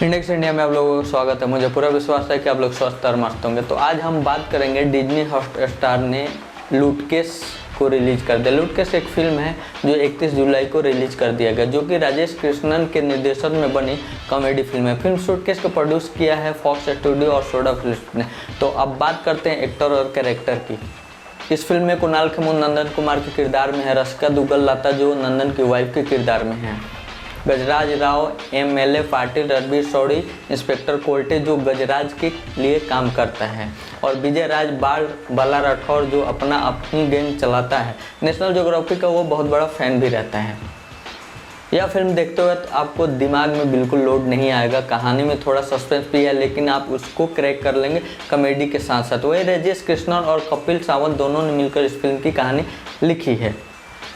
Index India में आप लोगों का स्वागत है। मुझे पूरा विश्वास है कि आप लोग स्वस्थ और मस्त होंगे। तो आज हम बात करेंगे डिज्नी हॉटस्टार ने लूटकेश को रिलीज कर दिया। लूटकेश एक फिल्म है जो 31 जुलाई को रिलीज कर दिया गया, जो कि राजेश कृष्णन के निर्देशन में बनी कॉमेडी फिल्म है। फिल्म सूटकेस को प्रोड्यूस किया है फॉक्स स्टूडियो और सोडा फिल्म ने। तो अब बात करते हैं एक्टर और कैरेक्टर की। इस फिल्म में कुणाल खेमू नंदन कुमार के किरदार में है, रसिका दुग्गल लता जो नंदन की वाइफ के किरदार में है, गजराज राव MLA पाटिल, रणबीर शौरी इंस्पेक्टर कोल्टे जो गजराज के लिए काम करता है, और विजय राज बाला राठौर जो अपनी गैंग चलाता है। नेशनल ज्योग्राफी का वो बहुत बड़ा फैन भी रहता है। यह फिल्म देखते हुए आपको दिमाग में बिल्कुल लोड नहीं आएगा। कहानी में थोड़ा सस्पेंस भी है, लेकिन आप उसको क्रैक कर लेंगे कॉमेडी के साथ साथ। वही राजेश कृष्णन और कपिल सावंत दोनों ने मिलकर इस फिल्म की कहानी लिखी है।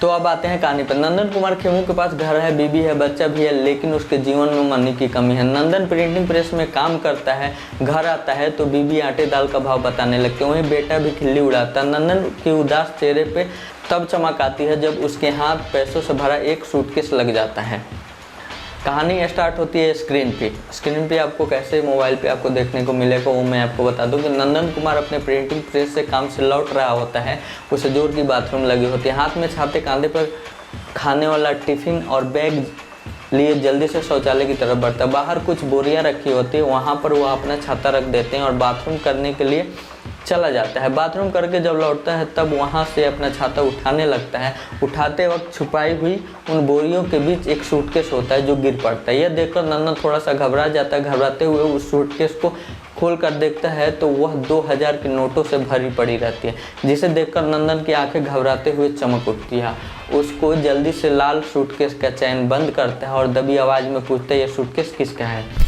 तो अब आते हैं कहानी पर। नंदन कुमार खेमू के पास घर है, बीबी है, बच्चा भी है, लेकिन उसके जीवन में मनी की कमी है। नंदन प्रिंटिंग प्रेस में काम करता है, घर आता है तो बीबी आटे दाल का भाव बताने लगती है, वहीं बेटा भी खिल्ली उड़ाता है। नंदन की उदास चेहरे पे तब चमक आती है जब उसके हाथ पैसों से भरा एक सूटकेस लग जाता है। कहानी स्टार्ट होती है स्क्रीन पे आपको कैसे मोबाइल पे आपको देखने को मिलेगा वो मैं आपको बता दूं कि नंदन कुमार अपने प्रिंटिंग प्रेस से काम से लौट रहा होता है। उसे जोर की बाथरूम लगी होती है, हाथ में छाते, कांधे पर खाने वाला टिफिन और बैग लिए जल्दी से शौचालय की तरफ बढ़ता है। बाहर कुछ बोरियां रखी होती है, वहाँ पर वह अपना छाता रख देते हैं और बाथरूम करने के लिए चला जाता है। बाथरूम करके जब लौटता है तब वहाँ से अपना छाता उठाने लगता है। उठाते वक्त छुपाई हुई उन बोरियों के बीच एक सूटकेस होता है जो गिर पड़ता है। यह देखकर नंदन थोड़ा सा घबरा जाता है। घबराते हुए उस सूटकेस को खोल कर देखता है तो वह 2000 के नोटों से भरी पड़ी रहती है, जिसे देखकर नंदन की आंखें घबराते हुए चमक उठती है। उसको जल्दी से लाल सूटकेस का चैन बंद करता है और दबी आवाज़ में पूछता है, यह सूटकेस किसका है।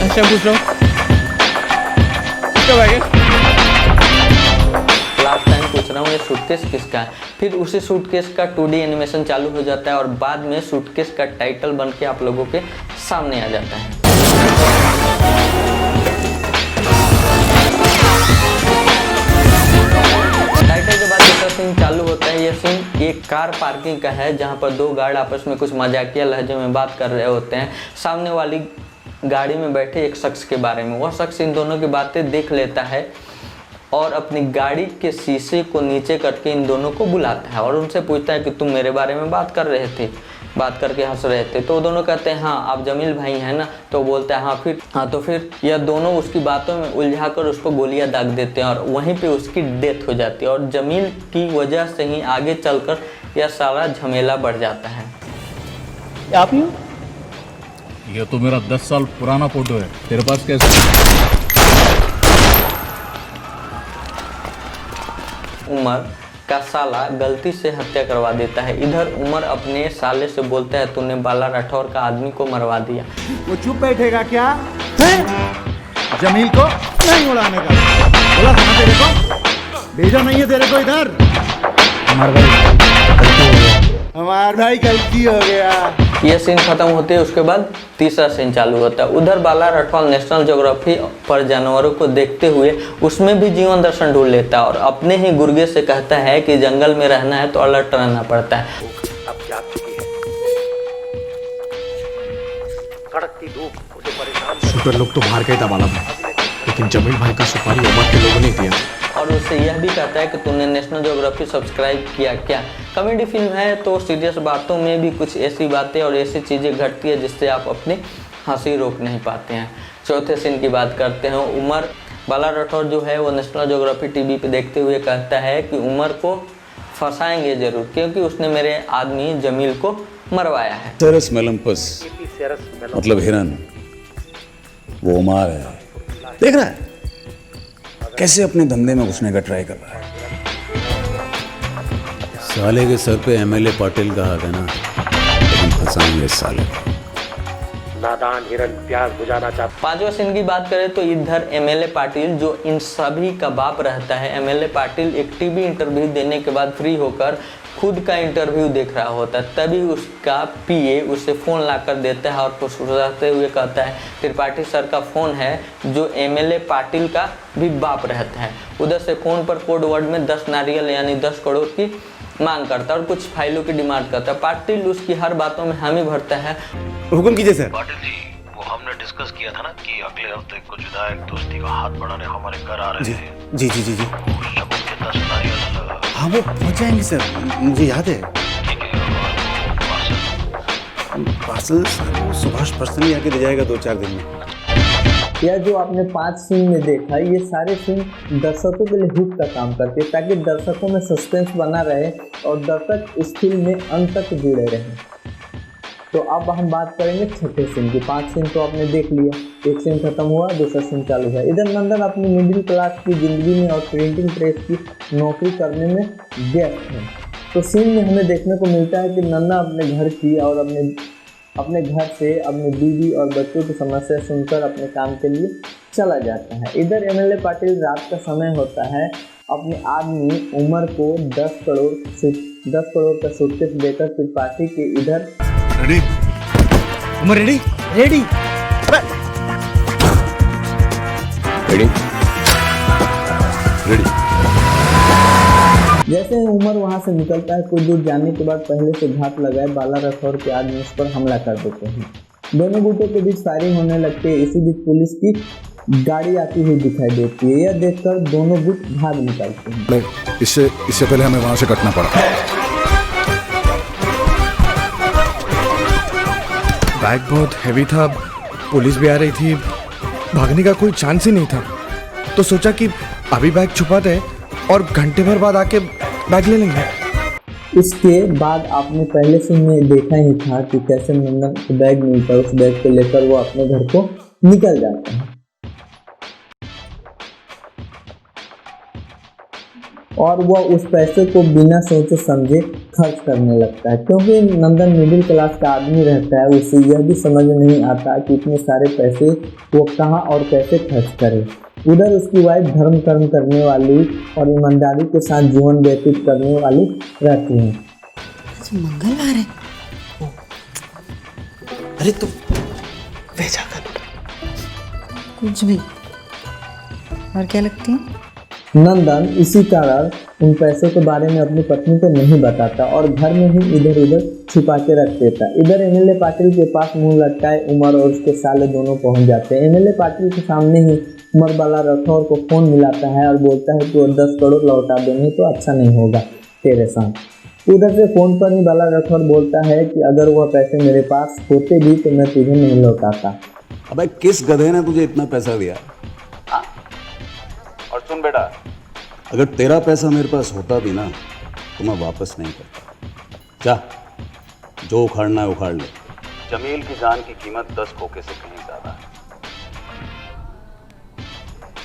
अच्छा पूछ रहा हूँ, किसका बैग है? लास्ट टाइम पूछ रहा हूँ ये सूटकेस किसका है। फिर उसी सूटकेस का 2D एनिमेशन चालू हो जाता है और बाद में सूटकेस का टाइटल बन के आप लोगों के सामने आ जाता है। टाइटल के बाद दूसरा सीन चालू होता है। यह सीन एक कार पार्किंग का है, जहाँ पर दो गार्ड आपस में कुछ मजाकिया लहजे में बात कर रहे होते हैं। सामने वाली गाड़ी में बैठे एक शख्स के बारे में। वह शख्स इन दोनों की बातें देख लेता है और अपनी गाड़ी के शीशे को नीचे करके इन दोनों को बुलाता है और उनसे पूछता है कि तुम मेरे बारे में बात कर रहे थे, बात करके हंस रहे थे। तो दोनों कहते हैं हाँ आप जमील भाई हैं ना। तो बोलता है हाँ। तो फिर यह दोनों उसकी बातों में उलझा कर उसको गोलियां दाग देते हैं और वहीं पे उसकी डेथ हो जाती है। और जमील की वजह से ही आगे चलकर यह सारा झमेला बढ़ जाता है। आप ही हो? ये तो मेरा 10 साल पुराना फोटो है, तेरे पास कैसे? उमर का साला गलती से हत्या करवा देता है। इधर उमर अपने साले से बोलता है तूने बाला राठौर का आदमी को मरवा दिया। वो चुप बैठेगा क्या है? जमील को नहीं उड़ाने का बोला था ना तेरे को, भेजा नहीं है तेरे को इधर। हमार भाई गलती हो गया। यह सीन खत्म होते है, उसके बाद तीसरा सीन चालू होता है। उधर बाला राठौर नेशनल ज्योग्राफी पर जानवरों को देखते हुए उसमें भी जीवन दर्शन ढूंढ लेता है और अपने ही गुर्गे से कहता है कि जंगल में रहना है तो अलर्ट रहना पड़ता है। अब जाग चुकी है, कड़कती धूप उसे परेशान। शूटर लोग तो मार गए था बाला भाई, लेकिन जमील भाई का सुपारी उमर के लोगों ने दिया। और उससे यह भी कहता है कि तूने नेशनल ज्योग्राफी सब्सक्राइब किया क्या। कॉमेडी फिल्म है तो सीरियस बातों में भी कुछ ऐसी बातें और ऐसी चीज़ें घटती है जिससे आप अपनी हंसी रोक नहीं पाते हैं। चौथे सीन की बात करते हैं। उमर बाला राठौर जो है वो नेशनल ज्योग्राफी टीवी पे देखते हुए कहता है कि उमर को फंसाएंगे ज़रूर, क्योंकि उसने मेरे आदमी जमील को मरवाया है। सेरस मेलम्पस मतलब हिरन, वो उमर है। देख रहा है कैसे अपने धंधे में घुसने का ट्राई कर रहा है। साले के सर पे MLA पाटिल का हाथ है ना, लेकिन फंसाएंगे इस साले को। नादान किसान हिरन प्यास बुझाना चाहता। पांचवा सीन की बात करें तो इधर एमएलए पाटिल जो इन सभी का बाप रहता है, एमएलए पाटिल एक टीवी इंटरव्यू देने के बाद फ्री होकर खुद का इंटरव्यू देख रहा होता है, तभी उसका पीए उसे फ़ोन लाकर देता है और फुसफुसाते हुए कहता है त्रिपाठी सर का फ़ोन है, जो एमएलए पाटिल का भी बाप रहता है। उधर से फ़ोन पर कोड वर्ड में 10 नारियल यानी 10 करोड़ की मांग करता है और कुछ फाइलों की डिमांड करता है। पाटिल उसकी हर बातों में हामी भरता है। हुक्म कीजिए सर। पाटिल जी, वो हमने डिस्कस किया था ना कि अगले हफ्ते कुछ विधायक दोस्ती का हाथ बढ़ाने हमारे घर आ रहे हैं। जी जी जी जी उस शब्द के 10 नारियल। हाँ वो पहुँच जाएंगे सर, मुझे याद है। ठीक है, और पार्सल पार्सल सर वो सुभाष पर्सनली आके दे जाएगा 2-4 दिन में। यह जो आपने 5 सीन में देखा, ये सारे सीन दर्शकों के लिए हुक का काम करते हैं ताकि दर्शकों में सस्पेंस बना रहे और दर्शक इस फिल्म में अंत तक जुड़े रहें। तो अब हम बात करेंगे छठे सीन की। 5 सीन तो आपने देख लिया, एक सीन खत्म हुआ, दूसरा सीन चालू है। इधर नंदन अपनी मिडिल क्लास की ज़िंदगी में और प्रिंटिंग प्रेस की नौकरी करने में व्यस्त है। तो सीन में हमें देखने को मिलता है कि नंदन अपने घर की और अपने घर से अपनी बीवी और बच्चों की समस्या सुनकर अपने काम के लिए चला जाता है। इधर एमएलए पाटिल रात का समय होता है, अपने आदमी उमर को 10 करोड़ का सूटकेस देकर त्रिपाठी के इधर ready Umar, ready ready ready ready. जैसे ही उमर वहां से निकलता है, कुछ दूर जाने के बाद पहले से घात लगाए बाला राठौर के आदमी उस पर हमला कर देते हैं। दोनों गुटों के बीच फायरिंग होने लगती है। इसी बीच पुलिस की गाड़ी आती हुई दिखाई देती है। यह देखकर दोनों गुट भाग निकलते हैं। इससे पहले हमें वहां से कटना पड़ा। बैग बहुत हैवी था, पुलिस भी आ रही थी, भागने का कोई चांस ही नहीं था, तो सोचा कि अभी बैग छुपा दे और घंटे भर बाद आके बैग ले लेंगे। इसके बाद आपने पहले से में देखा ही था कि कैसे नंदन को बैग मिलता है। उस बैग को लेकर वो अपने घर को निकल जाता है और वह उस पैसे को बिना सोचे समझे खर्च करने लगता है। क्योंकि नंदन मिडिल क्लास का आदमी रहता है, उसे यह भी समझ नहीं आता कि इतने सारे पैसे वो कहाँ और कैसे खर्च करे। उधर उसकी वाइफ धर्म कर्म करने वाली और ईमानदारी के साथ जीवन व्यतीत करने वाली रहती है। मंगलवार है। अरे तो भेजा कर कुछ भी। और क्या लगती है? नंदन इसी कारण उन पैसों के बारे में अपनी पत्नी को नहीं बताता और घर में ही इधर उधर छिपा के रख देता। इधर एमएलए पाटिल के पास मुंह लटकाए उमर और उसके साले दोनों पहुंच जाते हैं। एमएलए पाटिल के सामने ही उमर बाला राठौर को फ़ोन मिलाता है और बोलता है कि वो 10 करोड़ लौटा देंगे तो अच्छा नहीं होगा तेरे साथ। उधर से फ़ोन पर ही बाला राठौर बोलता है कि अगर वह पैसे मेरे पास होते भी तो मैं तुझे नहीं लौटाता। अबे किस गधे ने तुझे इतना पैसा दिया? और सुन बेटा, अगर तेरा पैसा मेरे पास होता भी ना तो मैं वापस नहीं करता। जा, जो उखाड़ना है उखाड़ ले। जमील की जान की कीमत 10 खोखे से कहीं ज्यादा है।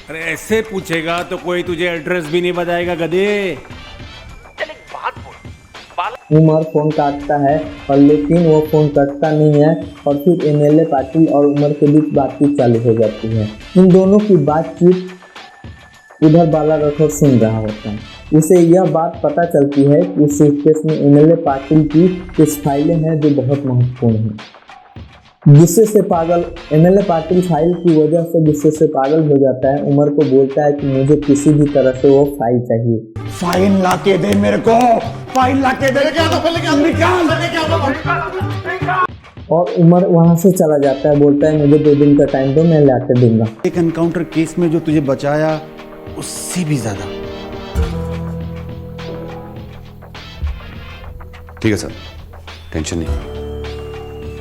अरे ऐसे पूछेगा तो कोई तुझे एड्रेस भी नहीं बताएगा गधे। उमर फ़ोन काटता है और लेकिन वो फ़ोन कटता नहीं है और फिर एमएलए पाटिल और उमर के बीच बातचीत चालू हो जाती है। इन दोनों की बातचीत उधर बाला राठौर सुन रहा होता है। उसे यह बात पता चलती है कि उस सूटकेस में एमएलए पाटिल की कुछ फाइलें हैं जो बहुत महत्वपूर्ण हैं। गुस्से से पागल एमएलए पाटिल फाइल की वजह से गुस्से से पागल हो जाता है। उमर को बोलता है कि मुझे किसी भी तरह से वो फाइल चाहिए। फाइल ला के दे मेरे को, फाइल ला के दे। और उमर वहाँ से चला जाता है, बोलता है मुझे 2 दिन का टाइम दो, मैं ला के दूंगा। एक एनकाउंटर केस में जो तुझे बचाया उससे भी ज्यादा। ठीक है सर, टेंशन नहीं,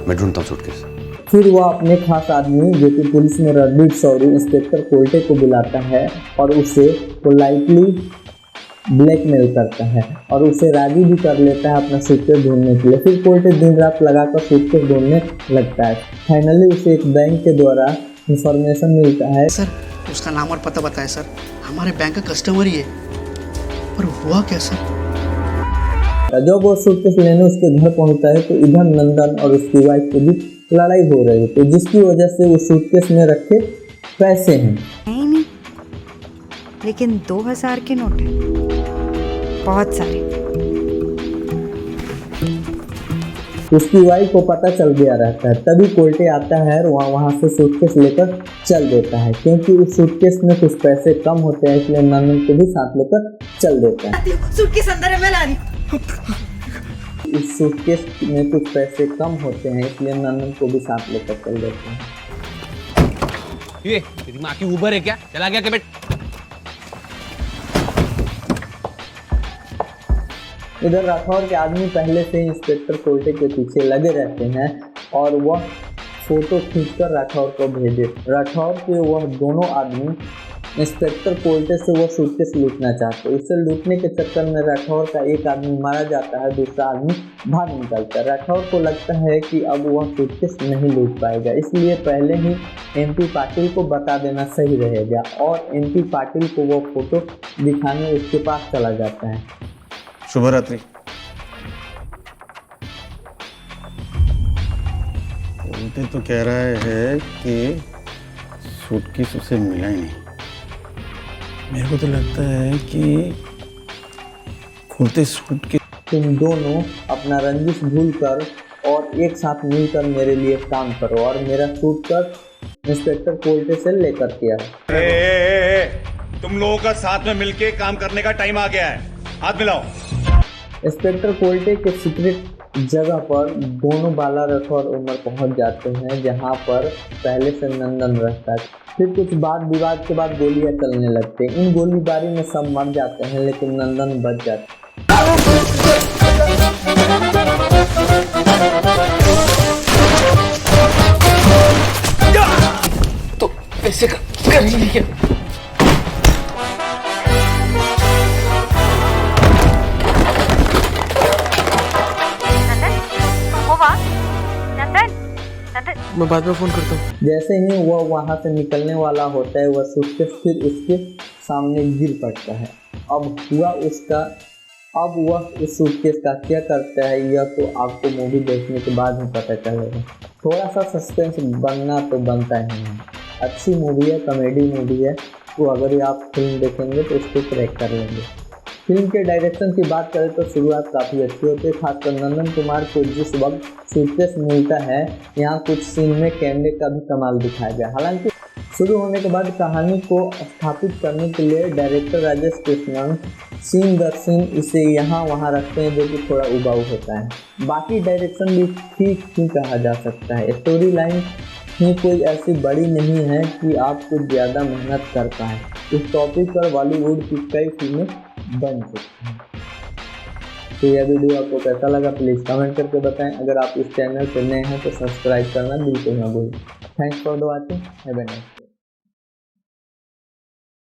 मैं ढूंढता हूँ सूटकेस। फिर वह अपने खास आदमी जो कि पुलिस में रणबीर शौरी इंस्पेक्टर कोल्टे को बुलाता है और उसे पोलाइटली ब्लैकमेल करता है और उसे राजी भी कर लेता है अपना सूटकेस ढूंढने के लिए। फिर कोल्टे दिन रात लगाकर सूटकेस ढूंढने लगता है। फाइनली उसे एक बैंक के द्वारा इंफॉर्मेशन मिलता है। सर उसका नाम और पता बताएं सर, हमारे बैंक का कस्टमर ही है। पर हुआ क्या सर? जब वो सूटकेस लेने उसके घर पहुंचता है तो इधर नंदन और उसकी वाइफ के बीच लड़ाई हो रही थी, जिसकी वजह से वो सूटकेस में रखे पैसे हैं। नहीं, लेकिन 2000 के नोट हैं, बहुत सारे। उसकी वाइफ को पता चल गया रहता है, तभी कोर्टे आता है और वहाँ से सूटकेस लेकर चल देता है, क्योंकि उस सूटकेस में कुछ पैसे कम होते हैं, इसलिए नंदन को भी साथ लेकर चल देता है। सूटकेस अंदर है, मैं ला रही। इस सूटकेस में कुछ पैसे कम होते हैं, इसलिए नंदन को भी साथ लेकर चल देते हैं। ये तेरी माँ की उबर है क्या? चला गया क्या बेट? इधर राठौर के आदमी पहले से ही इंस्पेक्टर कोर्टे के पीछे लगे रहते हैं और वह फोटो खींचकर राठौर को भेजे। राठौर के वह दोनों आदमी इंस्पेक्टर कोर्टे से वह सूटकेस लूटना चाहते। उसे लूटने के चक्कर में राठौर का एक आदमी मारा जाता है, दूसरा आदमी भाग निकलता है। राठौर को लगता है कि अब वह सूटकेस नहीं लूट पाएगा, इसलिए पहले ही MP पाटिल को बता देना सही रहेगा और MP पाटिल को वह फोटो दिखाने उसके पास चला जाता है। शुभ रात्रि। बोलते तो कह रहा है कि सूटकेस उसे मिला ही नहीं। मेरे को तो लगता है कि खुलते सूटकेस। तुम दोनों अपना रंजिश भूलकर और एक साथ मिलकर मेरे लिए काम करो और मेरा सूटकेस इंस्पेक्टर कोर्टे से लेकर किया। तुम लोगों का साथ में मिलके काम करने का टाइम आ गया है, हाथ मिलाओ। इंस्पेक्टर कोर्टे के सीक्रेट जगह पर दोनों बाला राठौर और उमर पहुंच जाते हैं, जहां पर पहले से नंदन रहता है। फिर कुछ वाद विवाद के बाद गोलियां चलने लगते हैं। इन गोलीबारी में सब मर जाते हैं, लेकिन नंदन बच जाता है। तो ऐसे कर लीजिए। मैं बाद में फोन करता हूँ। जैसे ही वह वहां से निकलने वाला होता है, वह सूटकेस फिर उसके सामने गिर पड़ता है। अब वह इस सूटकेस का क्या करता है, यह तो आपको मूवी देखने के बाद ही पता चलेगा। थोड़ा सा सस्पेंस बनना तो बनता ही है। अच्छी मूवी है, कॉमेडी मूवी है, तो अगर आप फिल्म देखेंगे तो उसको क्रैक कर लेंगे। फिल्म के डायरेक्शन की बात करें तो शुरुआत काफ़ी अच्छी होती है, खासकर नंदन कुमार को जिस वक्त सूटकेस मिलता है, यहाँ कुछ सीन में कैमरे का भी कमाल दिखाया गया। हालांकि शुरू होने के बाद कहानी को स्थापित करने के लिए डायरेक्टर राजेश कृष्णन सीन दर सीन इसे यहाँ वहाँ रखते हैं, जो कि थोड़ा उबाऊ होता है। बाकी डायरेक्शन भी ठीक ही कहा जा सकता है। स्टोरी लाइन ही कोई ऐसी बड़ी नहीं है कि आप कुछ ज़्यादा मेहनत कर पाएँ। इस टॉपिक पर बॉलीवुड की कई फिल्में बन सकती हैं। तो यह वीडियो आपको कैसा लगा प्लीज़ कमेंट करके बताएं। अगर आप इस चैनल पर नए हैं तो सब्सक्राइब करना बिल्कुल ना भूलें। Thanks for the watching. Have a nice day.